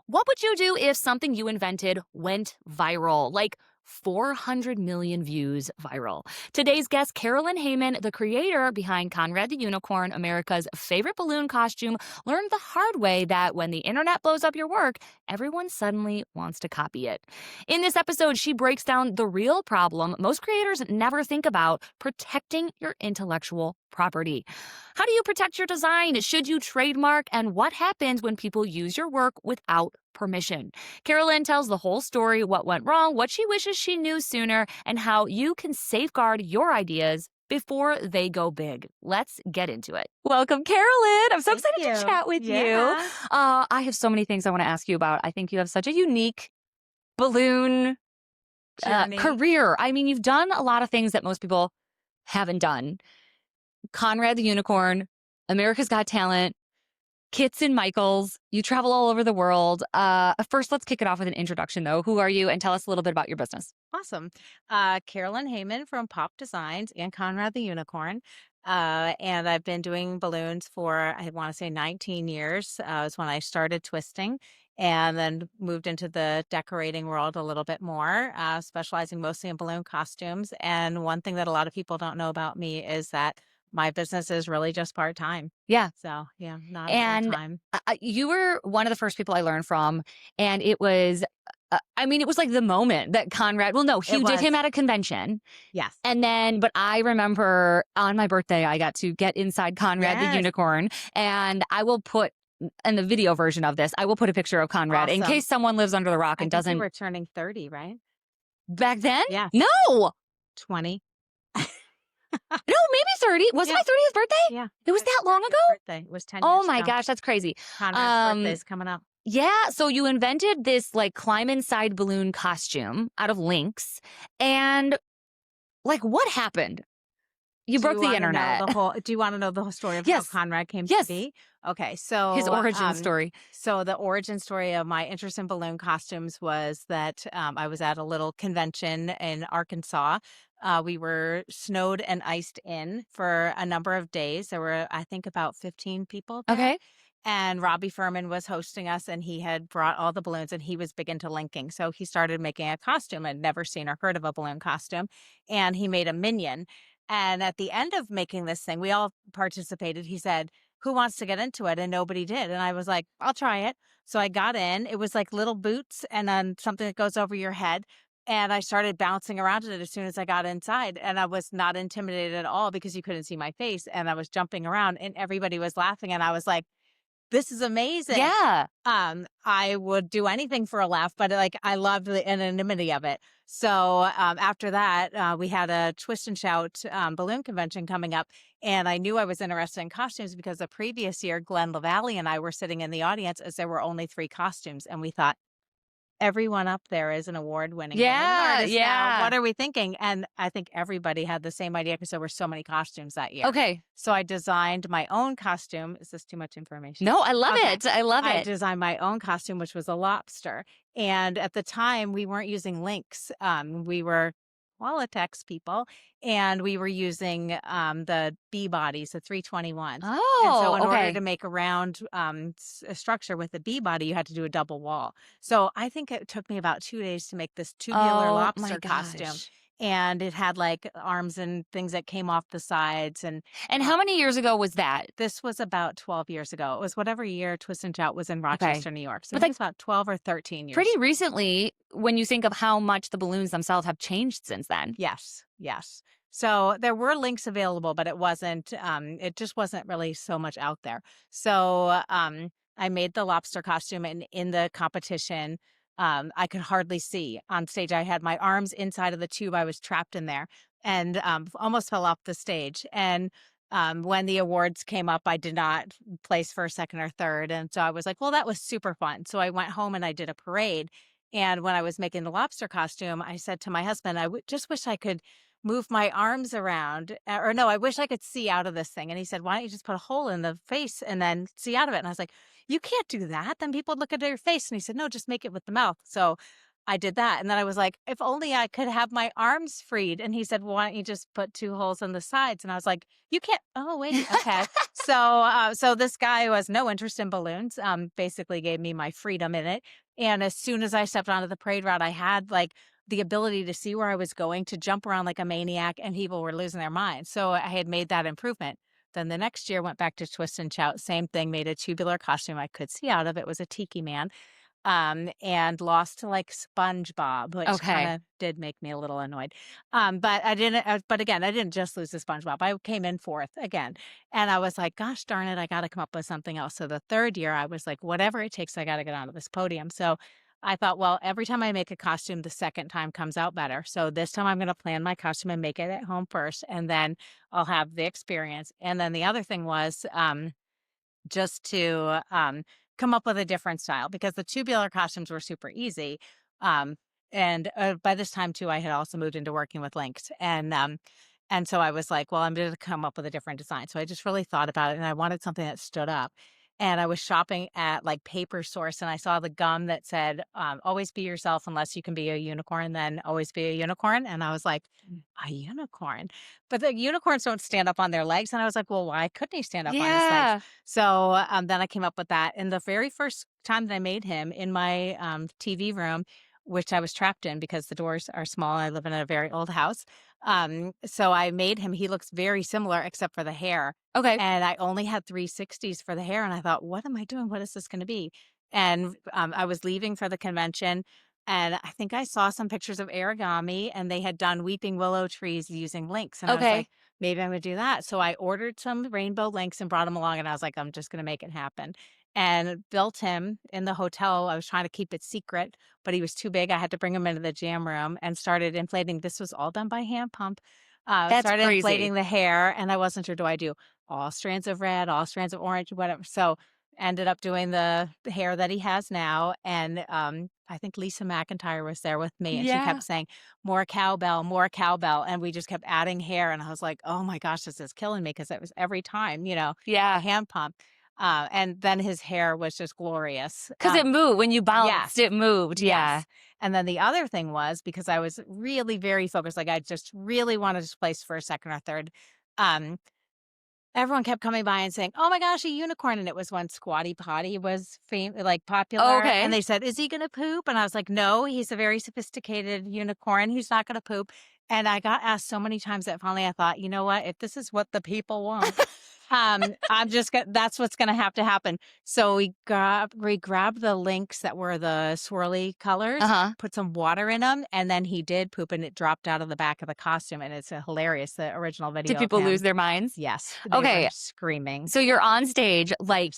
What would you do if something you invented went viral? Like 400 million views viral. Today's guest, Carolyn Heyman, the creator behind Conrad the Unicorn, America's favorite balloon costume, learned the hard way that when the internet blows up your work, everyone suddenly wants to copy it. In this episode, she breaks down the real problem most creators never think about: protecting your intellectual property. How do you protect your design? Should you trademark? And what happens when people use your work without permission? Carolyn tells the whole story: what went wrong, what she wishes she knew sooner, and how you can safeguard your ideas before they go big. Let's get into it. Welcome, Carolyn. I'm so Thank excited you. to chat with you. Yeah. I have so many things I want to ask you about. I think you have such a unique balloon Journey. career. I mean, you've done a lot of things that most people haven't done. Conrad the Unicorn, America's Got Talent, Kits and Michaels. You travel all over the world. First, let's kick it off with an introduction, though. Who are you? And tell us a little bit about your business. Awesome. Carolyn Heyman from Pop Designs and Conrad the Unicorn. And I've been doing balloons for, I want to say 19 years. Was when I started twisting and then moved into the decorating world a little bit more, specializing mostly in balloon costumes. And one thing that a lot of people don't know about me is that my business is really just part-time. Yeah. So yeah, not And full-time. you were one of the first people I learned from. And it was, it was like the moment that Conrad, well, no, you did him at a convention. Yes. And then, but I remember on my birthday, I got to get inside Conrad the Yes. Unicorn. And I will put, in the video version of this, I will put a picture of Conrad in Awesome. case someone lives under the rock I and think doesn't. you were turning 30, right? Back then? Yeah. No. 20. No, maybe 30. Was it Yeah. my 30th birthday? Yeah. It was that long ago? Birthday. It was 10 years Oh my ago. gosh, that's crazy. Conrad's birthday's coming up. Yeah, so you invented this like climb inside balloon costume out of links. And like, what happened? You broke the internet. Do you want to know the whole story of Yes. how Conrad came Yes. to be? Okay, so His origin story. So the origin story of my interest in balloon costumes was that I was at a little convention in Arkansas. We were snowed and iced in for a number of days. There were, I think, about 15 people there. Okay. And Robbie Furman was hosting us, and he had brought all the balloons, and he was big into linking. So he started making a costume. I'd never seen or heard of a balloon costume. And he made a minion. And at the end of making this thing, we all participated. He said, "Who wants to get into it?" And nobody did. And I was like, "I'll try it." So I got in. It was like little boots and then something that goes over your head. And I started bouncing around in it as soon as I got inside. And I was not intimidated at all because you couldn't see my face. And I was jumping around and everybody was laughing. And I was like, this is amazing. Yeah. I would do anything for a laugh, but like I loved the anonymity of it. So after that, we had a Twist and Shout balloon convention coming up, and I knew I was interested in costumes because the previous year, Glenn LaValle and I were sitting in the audience as there were only 3 costumes, and we thought, everyone up there is an award-winning balloon artist now. What are we thinking? And I think everybody had the same idea because there were so many costumes that year. Okay. So I designed my own costume. Is this too much information? No, I love Okay. it. I love I it. designed my own costume, which was a lobster. And at the time, we weren't using links. We were Qualitex people, and we were using the B bodies, the 321. And so in Oh, order okay. to make a round a structure with the B body, you had to do a double wall. So I think it took me about 2 days to make this tubular Oh my lobster costume. gosh. And it had like arms and things that came off the sides. And And how many years ago was that? this was about 12 years ago. It was whatever year Twist and Shout was in Rochester, New York. So But I think it's about 12 or 13 years. Pretty recently, when you think of how much the balloons themselves have changed since then. Yes, yes. So there were links available, but it just wasn't really so much out there. So I made the lobster costume, and in the competition, I could hardly see on stage. I had my arms inside of the tube. I was trapped in there and almost fell off the stage. And when the awards came up, I did not place first, second, or third. And so I was like, well, that was super fun. So I went home and I did a parade. And when I was making the lobster costume, I said to my husband, just wish I could move my arms around, or no, I wish I could see out of this thing. And he said, why don't you just put a hole in the face and then see out of it? And I was like, you can't do that. Then people would look at your face. And he said, no, just make it with the mouth. So I did that. And then I was like, if only I could have my arms freed. And he said, well, why don't you just put 2 holes in the sides? And I was like, you can't. Oh, wait. Okay. So this guy who has no interest in balloons, basically gave me my freedom in it. And as soon as I stepped onto the parade route, I had like the ability to see where I was going, to jump around like a maniac, and people were losing their minds. So I had made that improvement. Then the next year went back to Twist and Shout, same thing, made a tubular costume I could see out of. It was a tiki man, and lost to like SpongeBob, which kind Okay. of did make me a little annoyed. But I didn't. But again, I didn't just lose to SpongeBob. I came in fourth again, and I was like, "Gosh darn it, I got to come up with something else." So the third year, I was like, "Whatever it takes, I got to get onto this podium." So I thought, well, every time I make a costume, the second time comes out better. So this time, I'm going to plan my costume and make it at home first, and then I'll have the experience. And then the other thing was, just to come up with a different style, because the tubular costumes were super easy. Um, and by this time too, I had also moved into working with Lynx, and so I was like, well, I'm going to come up with a different design. So I just really thought about it, and I wanted something that stood up. And I was shopping at like Paper Source, and I saw the gum that said, "Always be yourself unless you can be a unicorn. Then always be a unicorn." And I was like, a unicorn, but the unicorns don't stand up on their legs. And I was like, well, why couldn't he stand up on his legs? Yeah. So then I came up with that. And the very first time that I made him in my TV room, which I was trapped in because the doors are small, I live in a very old house. So I made him. He looks very similar except for the hair. Okay. And I only had 360s for the hair. And I thought, what am I doing? What is this going to be? And I was leaving for the convention. And I think I saw some pictures of origami, and they had done weeping willow trees using links. And I was like, Okay. maybe I'm going to do that. So I ordered some rainbow links and brought them along. And I was like, I'm just going to make it happen. And built him in the hotel. I was trying to keep it secret, but he was too big. I had to bring him into the jam room and started inflating. This was all done by hand pump. That's Started crazy. inflating the hair, and I wasn't sure, do I do all strands of red, all strands of orange, whatever? So ended up doing the hair that he has now. And I think Lisa McIntyre was there with me, and she Yeah. kept saying, more cowbell, more cowbell. And we just kept adding hair. And I was like, oh my gosh, this is killing me, because it was every time, a Yeah. hand pump. And then his hair was just glorious. Because it moved. When you bounced, Yes. it moved. Yeah. Yes. And then the other thing was, because I was really very focused, like I just really wanted to place for a second or third. Um, Everyone kept coming by and saying, "Oh my gosh, a unicorn!" And it was when Squatty Potty was like popular, and Okay. they said, "Is he going to poop?" And I was like, "No, he's a very sophisticated unicorn. He's not going to poop." And I got asked so many times that finally I thought, you know what? If this is what the people want, I'm just gonna. That's what's going to happen. So we grabbed the links that were the swirly colors, Uh-huh. put some water in them, and then he did poop, and it dropped out of the back of the costume, and it's hilarious. The original Did video of people lose him. their minds? Yes, they were Okay. screaming. So you're on stage, like,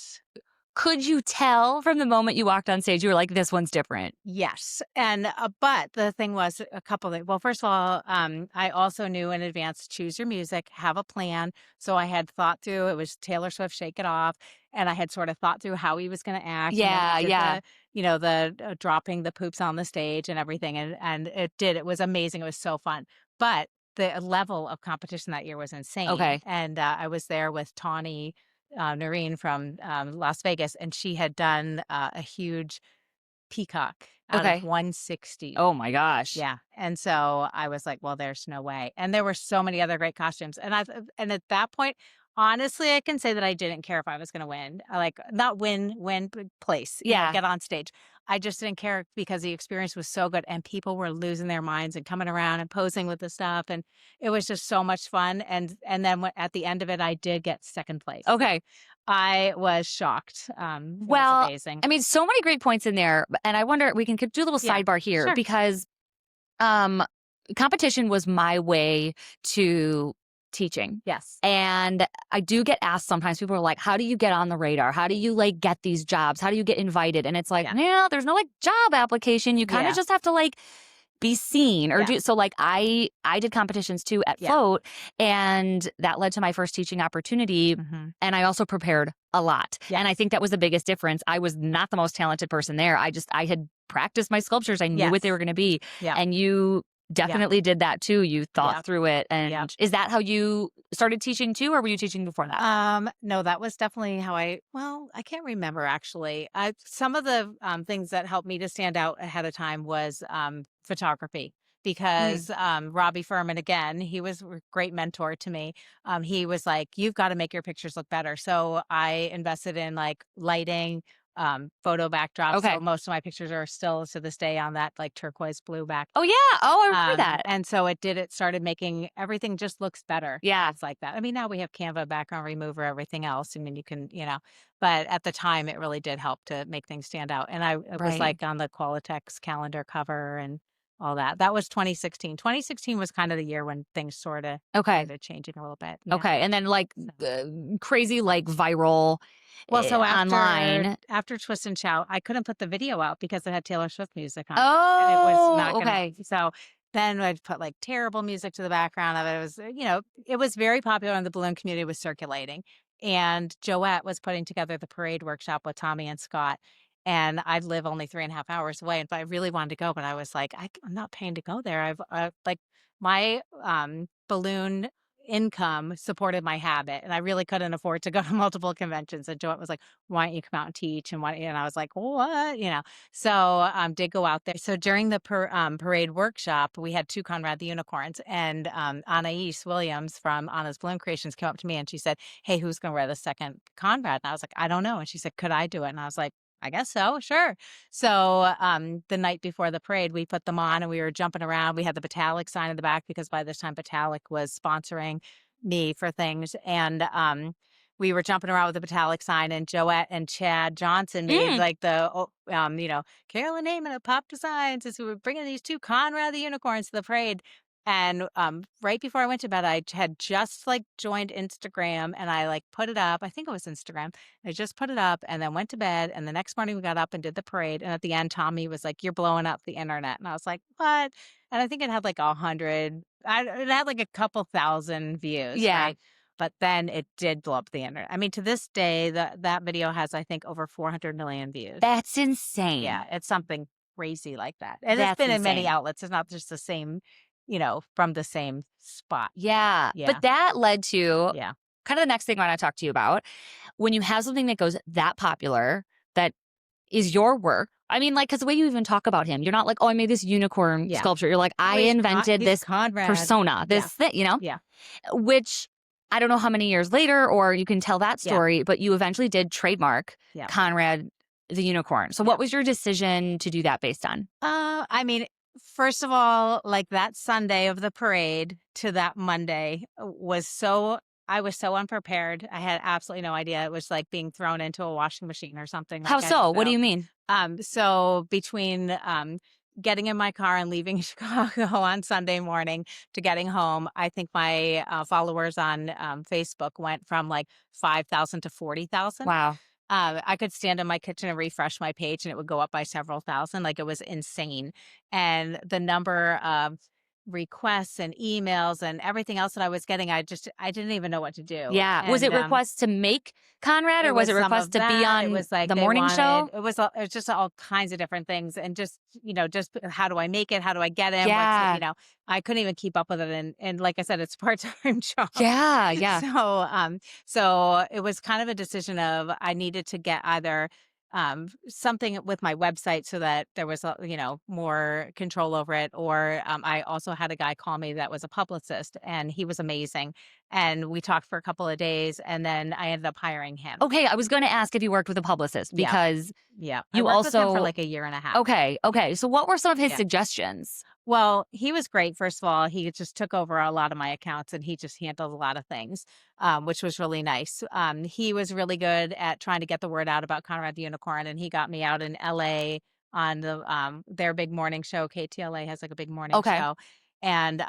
could you tell from the moment you walked on stage, you were like, this one's different? Yes, and but the thing was a couple things. Well, first of all, I also knew in advance, choose your music, have a plan. So I had thought through. It was Taylor Swift, "Shake It Off," and I had sort of thought through how he was going to act, and then we Yeah, did yeah. the dropping the poops on the stage and everything, and it was amazing. It was so fun, but the level of competition that year was insane, Okay. and I was there with Tawny. Noreen from Las Vegas, and she had done a huge peacock out of Okay. 160. Oh my gosh. Yeah. And so I was like, well, there's no way. And there were so many other great costumes. And at that point, honestly, I can say that I didn't care if I was going to win. Like, not win, but place, Yeah. get on stage. I just didn't care, because the experience was so good, and people were losing their minds and coming around and posing with the stuff. And it was just so much fun. And then at the end of it, I did get second place. Okay. I was shocked. It was Well, amazing. I mean, so many great points in there. And I wonder, we can do a little Yeah, sidebar here, sure. because competition was my way to teaching. Yes. And I do get asked sometimes, people are like, how do you get on the radar? How do you like get these jobs? How do you get invited? And it's like, yeah, there's no like job application. You kind of just have to like be seen or do. So like I did competitions too at Float, and that led to my first teaching opportunity. Mhm. And I also prepared a lot. And I think that was the biggest difference. I was not the most talented person there. I had practiced my sculptures. I knew what they were going to be. Yeah. And you definitely did that too. You thought Yeah. through it. And Yeah. is that how you started teaching too, or were you teaching before that? No, that was definitely how I can't remember actually. Some of the things that helped me to stand out ahead of time was photography Mm. because Robbie Furman, again, he was a great mentor to me. He was like, you've got to make your pictures look better. So I invested in like lighting, photo backdrops. So Okay. most of my pictures are still to this day on that like turquoise blue Oh, backdrop. yeah. Oh, I remember that. And so it started making everything just looks better. Yeah. It's like that. I mean, now we have Canva background remover, everything else. I mean, you can, but at the time it really did help to make things stand out. And it was Right. like on the Qualitex calendar cover and all that. That was 2016. 2016 was kind of the year when things sort of Okay. started changing a little bit. Yeah. Okay. And then like So. crazy, like viral Well, so online. after Twist and Shout, I couldn't put the video out because it had Taylor Swift music on it, and it was Oh, not gonna okay. so then I'd put, like, terrible music to the background of it. It was, it was very popular and the balloon community was circulating, and Joette was putting together the parade workshop with Tommy and Scott, and I live only 3.5 hours away, but I really wanted to go, but I was like, I'm not paying to go there. Like, my, balloon income supported my habit, and I really couldn't afford to go to multiple conventions, and Joette was like, "Why don't you come out and teach?" And I was like, "What?" So, did go out there. So during the parade workshop, we had 2 Conrad the Unicorns, and, Anais Williams from Anna's Balloon Creations came up to me and she said, "Hey, who's gonna wear the second Conrad?" And I was like, "I don't know." And she said, "Could I do it?" And I was like, "I guess so, sure." So, the night before the parade, we put them on and we were jumping around. We had the Batalic sign in the back because by this time Batalic was sponsoring me for things. And we were jumping around with the Batalic sign, and Joette and Chad Johnson made Mm. like Carolyn Heyman of Pop Designs as we were bringing these 2 Conrad the Unicorns to the parade. And right before I went to bed, I had just like joined Instagram and I like put it up. I think it was Instagram. I just put it up and then went to bed. And the next morning we got up and did the parade. And at the end, Tommy was like, "You're blowing up the internet." And I was like, "What?" And I think it had like 100, it had like a couple thousand views, Yeah. right? But then it did blow up the internet. I mean, to this day, that video has, I think, over 400 million views. That's Yeah, insane. it's something crazy like that. And it's That's been in many insane. outlets. It's not just the same, from the same spot. Yeah. Yeah. But that led to Yeah. kind of the next thing I want to talk to you about. When you have something that goes that popular, that is your work. I mean, like, because the way you even talk about him, you're not like, oh, I made this unicorn Yeah. sculpture. You're like, Oh, I invented he's this Conrad. persona, Yeah. this thing, Yeah. which I don't know how many years later, or you can tell that Yeah. story, but you eventually did trademark Yeah. Conrad the unicorn. So, Yeah. what was your decision to do that based on? I mean, first of all, like that Sunday of the parade to that Monday I was so unprepared. I had absolutely no idea. It was like being thrown into a washing machine or something. How Like I so? just What do felt. you mean? So between getting in my car and leaving Chicago on Sunday morning to getting home, I think my followers on Facebook went from like 5,000 to 40,000. Wow. I could stand in my kitchen and refresh my page and it would go up by several thousand. Like it was insane. And the number of requests and emails and everything else that I was getting, I didn't even know what to do. Yeah. Was And it requests to make Conrad, it or was was it some requests of to be that. It on was like the they morning wanted show? it was just all kinds of different things and just, just how do I make it? How do I get in? Yeah. I couldn't even keep up with it and like I said, it's a part-time job. Yeah. Yeah. So it was kind of a decision of I needed to get either something with my website so that there was more control over it, or I also had a guy call me that was a publicist and he was amazing, and we talked for a couple of days and then I ended up hiring him. Okay. I was going to ask if you worked with a publicist Yeah. because Yeah. I you worked with him for also. like a year and a half. Okay. Okay. So, what were some of his Yeah. suggestions? Well, he was great. First of all, he just took over a lot of my accounts and he just handled a lot of things, which was really nice. He was really good at trying to get the word out about Conrad the Unicorn, and he got me out in LA on their big morning show. KTLA has like a big morning Okay. show, and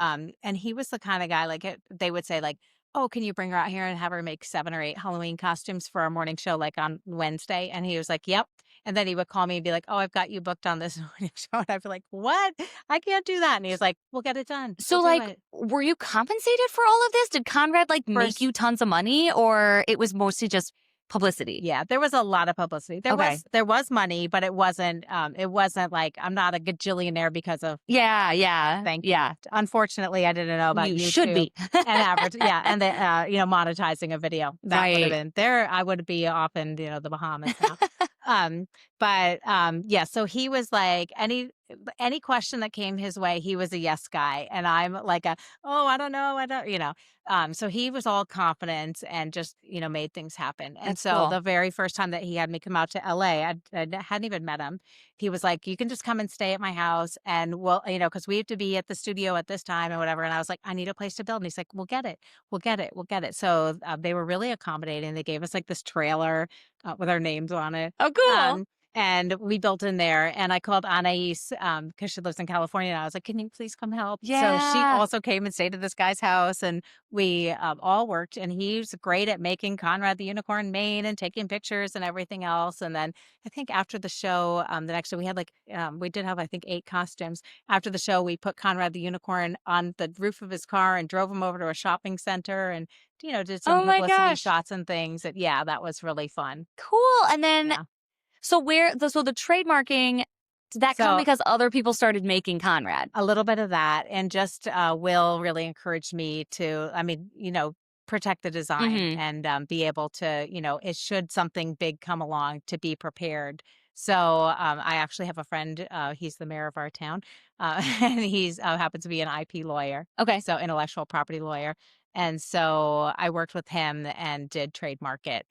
he was the kind of guy they would say like, "Oh, can you bring her out here and have her make 7 or 8 Halloween costumes for our morning show like on Wednesday?" And he was like, "Yep." And then he would call me and be like, "Oh, I've got you booked on this morning show." And I'd be like, "What? I can't do that." And he was like, "We'll get it done. We'll So, do like, it." were you compensated for all of this? Did Conrad, like, make First, you tons of money, or it was mostly just publicity. Yeah, there was a lot of publicity. Okay. There was money, but it wasn't like I'm not a gajillionaire because of Yeah, yeah, thank you. yeah. Unfortunately, I didn't know about You should YouTube be. and and the monetizing a video. That would have Right. been there. I would be off in the Bahamas now. Um, yeah. So he was like any question that came his way, he was a yes guy, and I'm like oh, I don't know, I don't So he was all confident and just made things happen. And That's so cool. the very first time that he had me come out to LA, I hadn't even met him. He was like, you can just come and stay at my house and because we have to be at the studio at this time and whatever. And I was like, I need a place to build. And he's like, we'll get it. We'll get it. We'll get it. So they were really accommodating. They gave us like this trailer with our names on it. Oh, cool. Um, and we built in there. And I called Anais because she lives in California. And I was like, can you please come help? So she Yeah. also came and stayed at this guy's house. And we all worked. And he's great at making Conrad the Unicorn mane and taking pictures and everything else. And then I think after the show, the next day we had we did have, I think, 8 costumes. After the show, we put Conrad the Unicorn on the roof of his car and drove him over to a shopping center and, did some Oh my publicity gosh. shots and things. And yeah, that was really fun. Cool. And then, Yeah. so the trademarking, did that come So because other people started making Conrad? a little bit of that. And just Will really encouraged me to, protect the design Mm-hmm. and be able to, it should something big come along to be prepared. So I actually have a friend, he's the mayor of our town, and he's happens to be an IP lawyer, Okay. so intellectual property lawyer. And so I worked with him and did trademark it,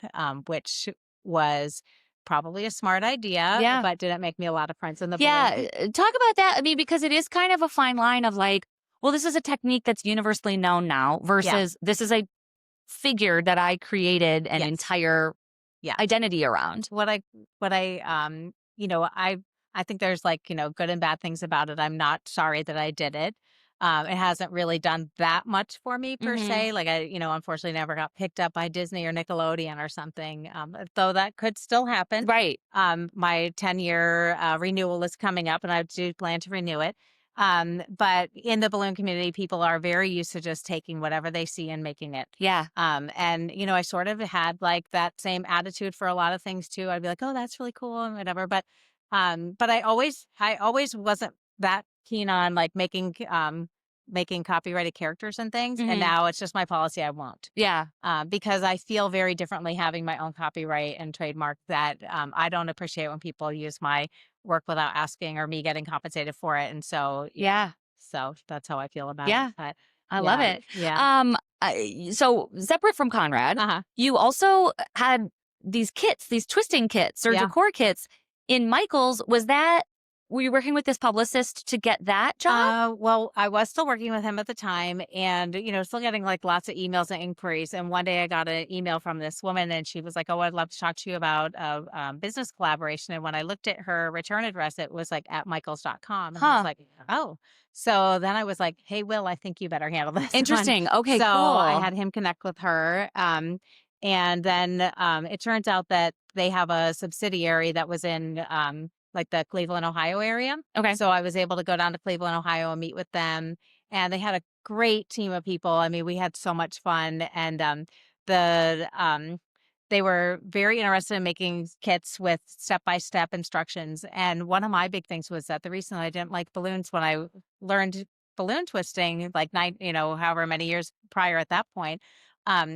which was probably a smart idea, Yeah. but didn't make me a lot of friends in the Yeah. balloon. Talk about that. I mean, because it is kind of a fine line of like, well, this is a technique that's universally known now Yeah. versus this is a figure that I created an Yes. entire Yeah. identity around. What I I think there's good and bad things about it. I'm not sorry that I did it. It hasn't really done that much for me per Mm-hmm. se. Like I, unfortunately never got picked up by Disney or Nickelodeon or something. Though that could still happen. Right. My 10-year renewal is coming up and I do plan to renew it. But in the balloon community, people are very used to just taking whatever they see and making it. Yeah. And I sort of had like that same attitude for a lot of things too. I'd be like, oh, that's really cool and whatever. But I always wasn't that keen on like making copyrighted characters and things. And Mm-hmm. now it's just my policy. I won't. Yeah. Because I feel very differently having my own copyright and trademark that I don't appreciate when people use my work without asking or me getting compensated for it. And so, Yeah. so that's how I feel about Yeah. it. But I love yeah, it. yeah. So separate from Conrad, Uh-huh. you also had these kits, these twisting kits or Yeah. decor kits in Michael's. Were you working with this publicist to get that job? Well, I was still working with him at the time and, still getting like lots of emails and inquiries. And one day I got an email from this woman and she was like, oh, I'd love to talk to you about a business collaboration. And when I looked at her return address, it was like at michaels.com. And I was Huh. like, oh. So then I was like, hey, Will, I think you better handle this one. Interesting. Okay, So cool. I had him connect with her. And then it turns out that they have a subsidiary that was in like the Cleveland, Ohio area. Okay. So I was able to go down to Cleveland, Ohio and meet with them. And they had a great team of people. I mean, we had so much fun. And the they were very interested in making kits with step-by-step instructions. And one of my big things was that the reason I didn't like balloons when I learned balloon twisting, like however many years prior at that point,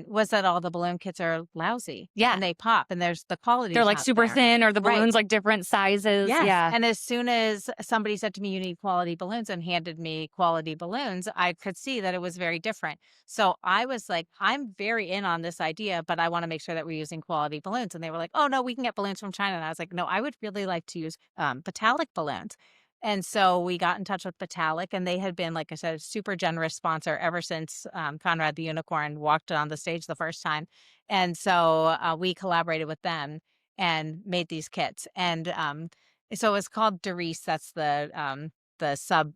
was that all the balloon kits are lousy. Yeah. And they pop and there's the quality. They're like super thin or the Right. balloons like different sizes. Yes. Yeah. And as soon as somebody said to me, you need quality balloons and handed me quality balloons, I could see that it was very different. So I was like, I'm very in on this idea, but I want to make sure that we're using quality balloons. And they were like, oh, no, we can get balloons from China. And I was like, no, I would really like to use Batalic balloons. And so we got in touch with Batalic, and they had been, like I said, a super generous sponsor ever since Conrad the Unicorn walked on the stage the first time. And so we collaborated with them and made these kits. And so it was called Doris. That's the sub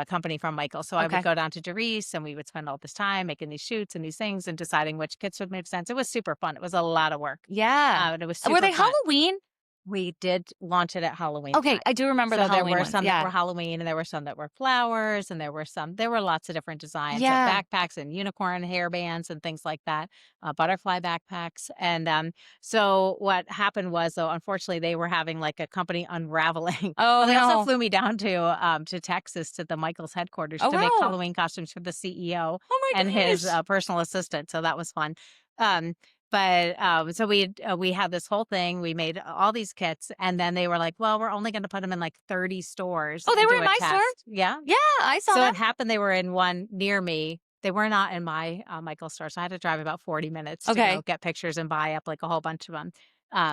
company from Michael. So I Okay. would go down to Doris and we would spend all this time making these shoots and these things and deciding which kits would make sense. It was super fun. It was a lot of work. Yeah. And it was super Were they fun. Halloween? We did launch it at Halloween Okay, time. I do remember the So there Halloween were ones. some that Yeah. were Halloween, and there were some that were flowers, and there were lots of different designs, Yeah. backpacks and unicorn hairbands and things like that, butterfly backpacks. And so what happened was, though, unfortunately, they were having like a company unraveling. Oh, Well, they also no. flew me down to Texas to the Michaels headquarters Oh, to make wow. Halloween costumes for the CEO Oh, my and his gosh. personal assistant. So that was fun. Um, so we had this whole thing. We made all these kits, and then they were like, "Well, we're only going to put them in like 30 stores Oh, they and were do in a my store? test." Yeah. Yeah, I saw So them. it happened they were in one near me. They were not in my Michael store, so I had to drive about 40 minutes to go Okay. get pictures and buy up like a whole bunch of them.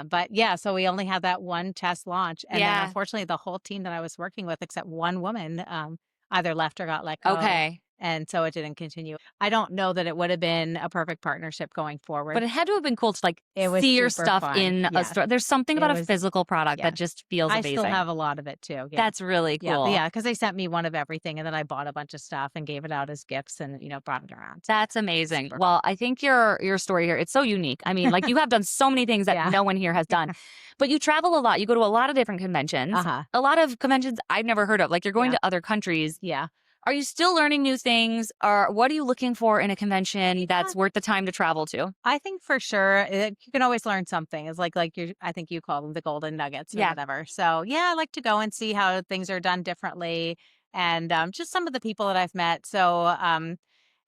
But yeah, so we only had that one test launch, and then Yeah. unfortunately, the whole team that I was working with, except one woman, either left or got let go, Okay. and so it didn't continue. I don't know that it would have been a perfect partnership going But forward. it had to have been cool to, like, It was see your super stuff fun. in a Yes. store. There's something It about a was physical product that yes. just feels I still amazing. have a lot of it too. Yeah. That's really Yeah. cool. Yeah. Because they sent me one of everything, and then I bought a bunch of stuff and gave it out as gifts and, brought it around. So That's amazing. super fun. Well, I think your story here, it's so unique. I mean, like, you have done so many things that Yeah. no one here has done. But you travel a lot. You go to a lot of different conventions. Uh-huh. A lot of conventions I've never heard of. Like, you're going Yeah. to other countries. Yeah. Are you still learning new things? Or what are you looking for in a convention that's worth the time to travel to? I think for sure you can always learn something. It's like I think you call them the golden nuggets or Yeah. whatever. So yeah, I like to go and see how things are done differently, and just some of the people that I've met. So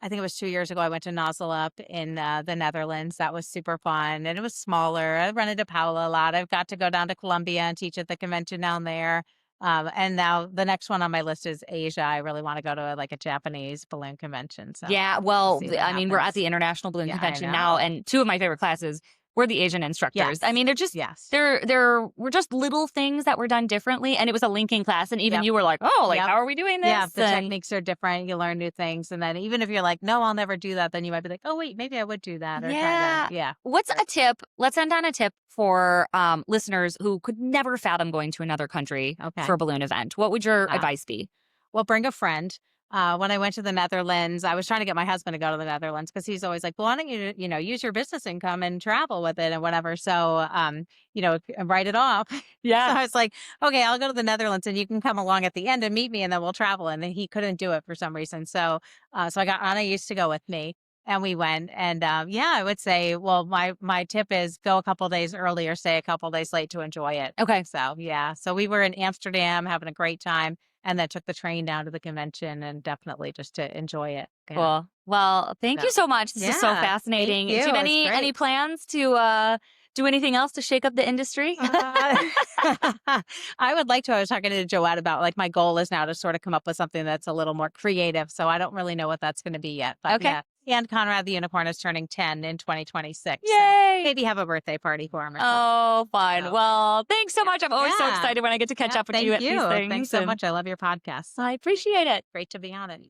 I think it was 2 years ago I went to Nozzle Up in the Netherlands. That was super fun, and it was smaller. I run into Paula a lot. I've got to go down to Colombia and teach at the convention down there. And now the next one on my list is Asia. I really want to go to like a Japanese balloon convention. So Yeah, we'll well, see what I mean, we're at happens. the International Balloon Yeah, I Convention now, know. and two of my favorite classes were the Asian instructors. I Yes. mean, they're just Yes. there were just little things that were done differently, and it was a linking class, and even Yep. you were like, "Oh, like Yep. how are we doing Yeah, this?" the And techniques are different. You learn new things. And then even if you're like, no, I'll never do that, then you might be like, oh, wait, maybe I would do that or try that. yeah, Yeah. what's a tip? Let's end on a tip for listeners who could never fathom going to another country Okay. for a balloon event. What would your Ah. advice be? Well, bring a friend. When I went to the Netherlands, I was trying to get my husband to go to the Netherlands because he's always like, well, why don't you, use your business income and travel with it and whatever. So, write it off. So Yeah. I was like, okay, I'll go to the Netherlands and you can come along at the end and meet me and then we'll travel. And then he couldn't do it for some reason. So I got Anna used to go with me and we went. And yeah, I would say, well, my tip is go a couple days early or stay a couple days late to enjoy it. Okay. So yeah, so we were in Amsterdam having a great time and then took the train down to the convention and definitely just to enjoy it. Yeah. Cool. Well, thank you So, so much. This is so yeah, fascinating. thank Do you you. have It's any great. plans to do anything else to shake up the industry? I would like to. I was talking to Joette about like my goal is now to sort of come up with something that's a little more creative. So I don't really know what that's going to be yet. But Okay. yeah. And Conrad the unicorn is turning 10 in 2026. So Yay! maybe have a birthday party for him or something. Oh, fun. So, Well, thanks so much. I'm always so yeah. excited when I get to catch Yeah, up with you at thank these you. things. Thanks so and much. I love your podcast. I appreciate it. Great to be on it.